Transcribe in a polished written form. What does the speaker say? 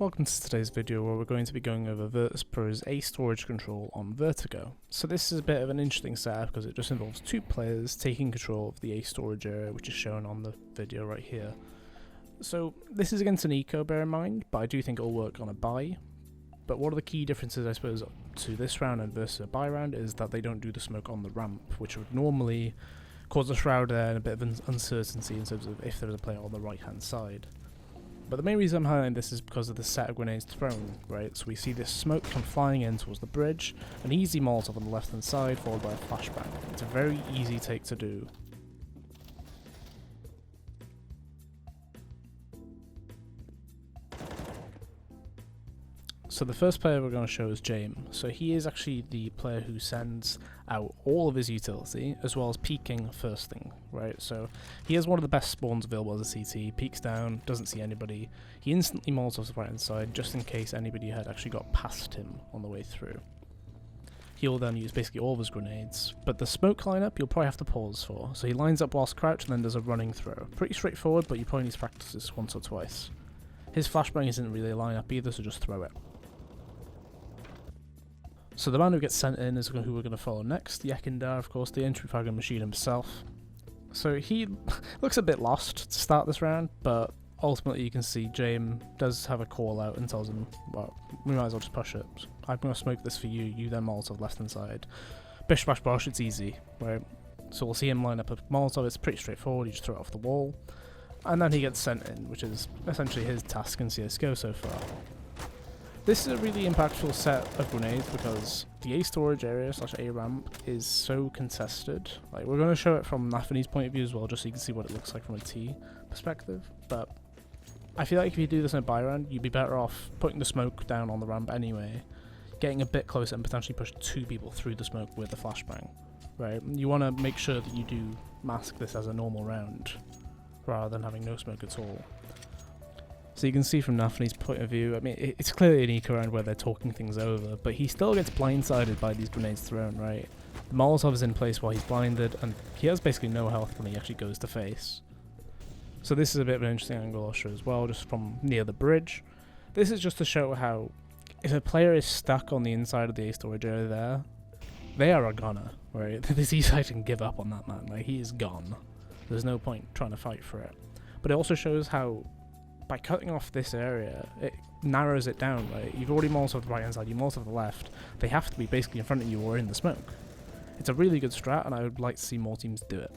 Welcome to today's video where we're going to be going over Virtus.Pro's A storage control on Vertigo. So this is a bit of an interesting setup because it just involves two players taking control of the A storage area, which is shown on the video right here. So this is against an eco, bear in mind, but I do think it'll work on a buy. But one of the key differences, I suppose, to this round and versus a buy round is that they don't do the smoke on the ramp, which would normally cause a shroud there and a bit of uncertainty in terms of if there is a player on the right hand side. But the main reason I'm highlighting this is because of the set of grenades thrown, right? So we see this smoke come flying in towards the bridge, an easy Molotov on the left hand side followed by a flashbang. It's a very easy take to do. So the first player we're going to show is Jame. So he is actually the player who sends out all of his utility, as well as peeking first thing, right? So he has one of the best spawns available as a CT, peeks down, doesn't see anybody. He instantly Molotovs the right hand side, just in case anybody had actually got past him on the way through. He'll then use basically all of his grenades, but the smoke lineup you'll probably have to pause for. So he lines up whilst crouched and then does a running throw. Pretty straightforward, but you probably need to practice this once or twice. His flashbang isn't really a lineup either, so just throw it. So the man who gets sent in is who we're going to follow next, YEKINDAR, of course, the entry fragment machine himself. So he looks a bit lost to start this round, but ultimately you can see Jame does have a call out and tells him, well, we might as well just push it. I'm going to smoke this for you, you then Molotov left hand side. Bish bash bosh, it's easy, right? So we'll see him line up a Molotov, it's pretty straightforward, you just throw it off the wall. And then he gets sent in, which is essentially his task in CSGO so far. This is a really impactful set of grenades because the A storage area / A ramp is so contested. Like, we're going to show it from nafany's point of view as well, just so you can see what it looks like from a T perspective. But I feel like if you do this in a buy round, you'd be better off putting the smoke down on the ramp anyway, getting a bit closer and potentially push two people through the smoke with the flashbang. Right? You want to make sure that you do mask this as a normal round rather than having no smoke at all. So you can see from nafany's point of view, I mean, it's clearly an eco round where they're talking things over, but he still gets blindsided by these grenades thrown, right? The Molotov is in place while he's blinded, and he has basically no health when he actually goes to face. So this is a bit of an interesting angle I'll show as well, just from near the bridge. This is just to show how, if a player is stuck on the inside of the A storage area there, they are a gunner, right? There's easy I can give up on that man, like, he is gone. There's no point trying to fight for it. But it also shows how by cutting off this area, it narrows it down, right? You've already Molotov the right hand side, you Molotov the left. They have to be basically in front of you or in the smoke. It's a really good strat, and I would like to see more teams do it.